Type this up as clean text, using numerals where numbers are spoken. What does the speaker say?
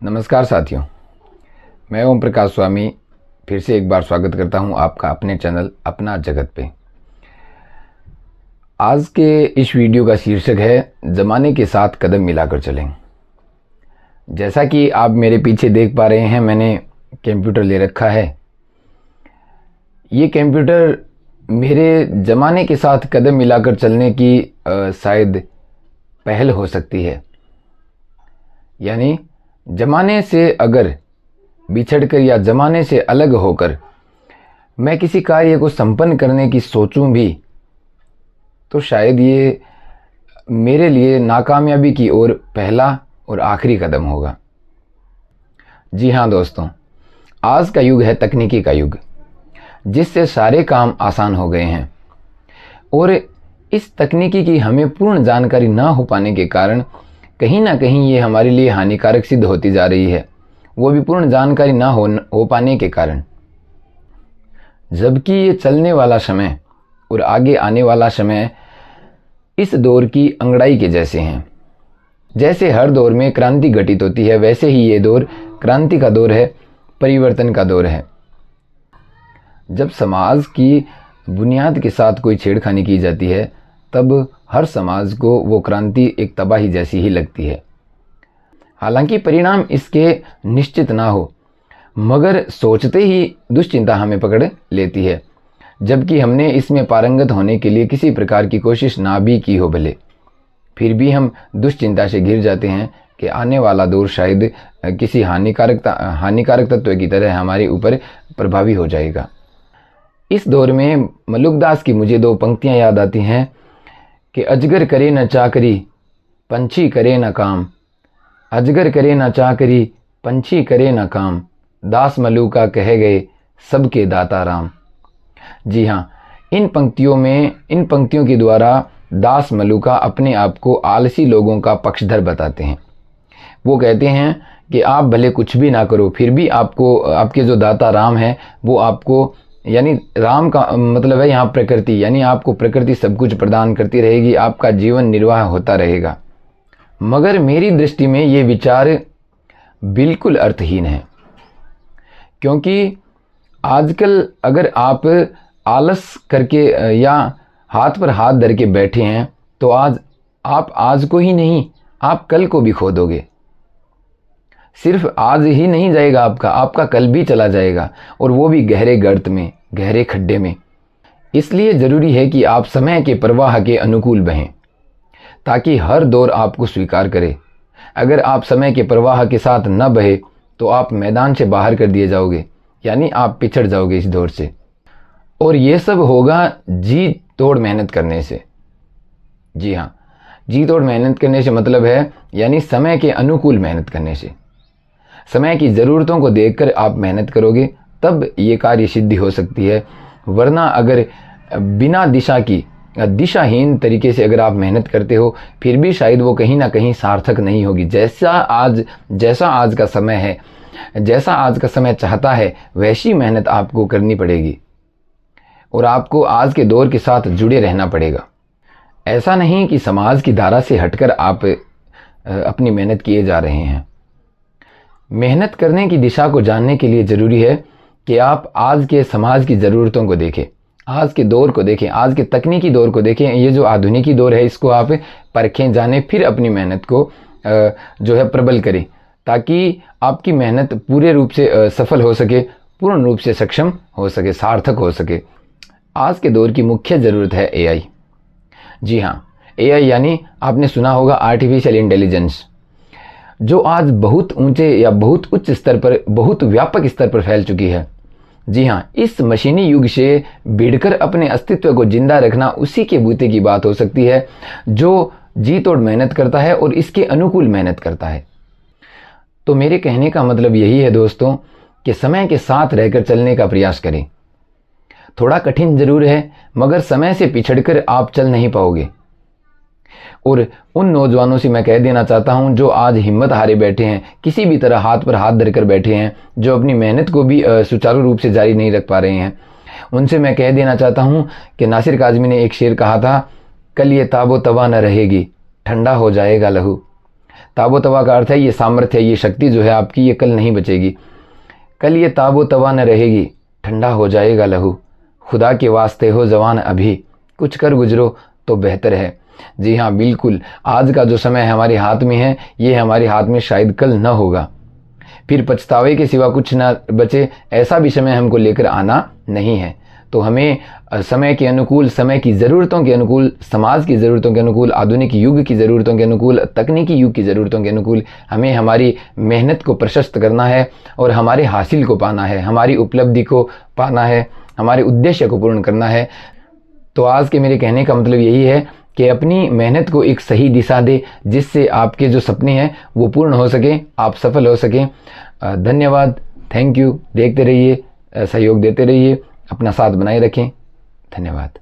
नमस्कार साथियों, मैं ओम प्रकाश स्वामी फिर से एक बार स्वागत करता हूं आपका अपने चैनल अपना जगत पे। आज के इस वीडियो का शीर्षक है ज़माने के साथ कदम मिलाकर चलें। जैसा कि आप मेरे पीछे देख पा रहे हैं, मैंने कंप्यूटर ले रखा है। ये कंप्यूटर मेरे ज़माने के साथ कदम मिलाकर चलने की शायद पहल हो सकती है। यानी ज़माने से अगर बिछड़कर या ज़माने से अलग होकर मैं किसी कार्य को संपन्न करने की सोचूं भी तो शायद ये मेरे लिए नाकामयाबी की ओर पहला और आखिरी कदम होगा। जी हाँ दोस्तों, आज का युग है तकनीकी का युग, जिससे सारे काम आसान हो गए हैं और इस तकनीकी की हमें पूर्ण जानकारी ना हो पाने के कारण कहीं ना कहीं ये हमारे लिए हानिकारक सिद्ध होती जा रही है, वो भी पूर्ण जानकारी ना हो पाने के कारण। जबकि ये चलने वाला समय और आगे आने वाला समय इस दौर की अंगड़ाई के जैसे हैं। जैसे हर दौर में क्रांति घटित होती है, वैसे ही ये दौर क्रांति का दौर है, परिवर्तन का दौर है। जब समाज की बुनियाद के साथ कोई छेड़खानी की जाती है तब हर समाज को वो क्रांति एक तबाही जैसी ही लगती है। हालांकि परिणाम इसके निश्चित ना हो, मगर सोचते ही दुश्चिंता हमें पकड़ लेती है, जबकि हमने इसमें पारंगत होने के लिए किसी प्रकार की कोशिश ना भी की हो भले, फिर भी हम दुश्चिंता से घिर जाते हैं कि आने वाला दौर शायद किसी हानिकारक तत्व की तरह हमारे ऊपर प्रभावी हो जाएगा। इस दौर में मलुकदास की मुझे दो पंक्तियां याद आती हैं कि अजगर करे न चाकरी पंछी करे न काम, अजगर करे न चाकरी पंछी करे न काम, दास मलूका कहे गए सबके दाता राम। जी हाँ, इन पंक्तियों के द्वारा दास मलूका अपने आप को आलसी लोगों का पक्षधर बताते हैं। वो कहते हैं कि आप भले कुछ भी ना करो, फिर भी आपके जो दाता राम है वो आपको, यानी राम का मतलब है यहाँ प्रकृति, यानी आपको प्रकृति सब कुछ प्रदान करती रहेगी, आपका जीवन निर्वाह होता रहेगा। मगर मेरी दृष्टि में ये विचार बिल्कुल अर्थहीन है, क्योंकि आजकल अगर आप आलस करके या हाथ पर हाथ धर के बैठे हैं तो आप आज को ही नहीं, आप कल को भी खो दोगे। सिर्फ आज ही नहीं जाएगा आपका कल भी चला जाएगा, और वो भी गहरे गर्त में, गहरे खड्डे में। इसलिए ज़रूरी है कि आप समय के प्रवाह के अनुकूल बहें, ताकि हर दौर आपको स्वीकार करे। अगर आप समय के प्रवाह के साथ न बहे तो आप मैदान से बाहर कर दिए जाओगे, यानी आप पिछड़ जाओगे इस दौर से। और ये सब होगा जी तोड़ मेहनत करने से। जी हाँ, जी तोड़ मेहनत करने से मतलब है यानी समय के अनुकूल मेहनत करने से। समय की ज़रूरतों को देखकर आप मेहनत करोगे तब ये कार्य सिद्धि हो सकती है, वरना अगर बिना दिशाहीन तरीके से अगर आप मेहनत करते हो फिर भी शायद वो कहीं ना कहीं सार्थक नहीं होगी। जैसा आज का समय है, जैसा आज का समय चाहता है, वैसी मेहनत आपको करनी पड़ेगी और आपको आज के दौर के साथ जुड़े रहना पड़ेगा। ऐसा नहीं कि समाज की धारा से हटकर आप अपनी मेहनत किए जा रहे हैं। मेहनत करने की दिशा को जानने के लिए ज़रूरी है कि आप आज के समाज की ज़रूरतों को देखें, आज के दौर को देखें, आज के तकनीकी दौर को देखें। ये जो आधुनिकी दौर है इसको आप परखें, जानें, फिर अपनी मेहनत को जो है प्रबल करें, ताकि आपकी मेहनत पूरे रूप से सफल हो सके, पूर्ण रूप से सक्षम हो सके, सार्थक हो सके। आज के दौर की मुख्य ज़रूरत है AI। जी हाँ, AI यानी आपने सुना होगा आर्टिफिशियल इंटेलिजेंस, जो आज बहुत ऊंचे या बहुत उच्च स्तर पर, बहुत व्यापक स्तर पर फैल चुकी है। जी हाँ, इस मशीनी युग से भिड़कर अपने अस्तित्व को जिंदा रखना उसी के बूते की बात हो सकती है जो जी तोड़ मेहनत करता है और इसके अनुकूल मेहनत करता है। तो मेरे कहने का मतलब यही है दोस्तों कि समय के साथ रहकर चलने का प्रयास करें। थोड़ा कठिन जरूर है, मगर समय से पिछड़कर आप चल नहीं पाओगे। और उन नौजवानों से मैं कह देना चाहता हूं जो आज हिम्मत हारे बैठे हैं, किसी भी तरह हाथ पर हाथ धरकर बैठे हैं, जो अपनी मेहनत को भी सुचारू रूप से जारी नहीं रख पा रहे हैं, उनसे मैं कह देना चाहता हूं कि नासिर काज़मी ने एक शेर कहा था, कल ये ताबो तवा न रहेगी, ठंडा हो जाएगा लहू। ताबो तवा का अर्थ है ये सामर्थ्य, ये शक्ति जो है आपकी, ये कल नहीं बचेगी। कल ये ताबो तवा न रहेगी, ठंडा हो जाएगा लहू, खुदा के वास्ते हो जवान अभी, कुछ कर गुजरो तो बेहतर है। जी हाँ, बिल्कुल, आज का जो समय हमारे हाथ में है, ये हमारे हाथ में शायद कल न होगा, फिर पछतावे के सिवा कुछ ना बचे, ऐसा भी समय हमको लेकर आना नहीं है। तो हमें समय के अनुकूल, समय की ज़रूरतों के अनुकूल, समाज की ज़रूरतों के अनुकूल, आधुनिक युग की ज़रूरतों के अनुकूल, तकनीकी युग की ज़रूरतों के अनुकूल हमें हमारी मेहनत को प्रशस्त करना है और हमारे हासिल को पाना है, हमारी उपलब्धि को पाना है, हमारे उद्देश्य को पूर्ण करना है। तो आज के मेरे कहने का मतलब यही है कि अपनी मेहनत को एक सही दिशा दे, जिससे आपके जो सपने हैं वो पूर्ण हो सकें, आप सफल हो सकें। धन्यवाद, थैंक यू। देखते रहिए, सहयोग देते रहिए, अपना साथ बनाए रखें। धन्यवाद।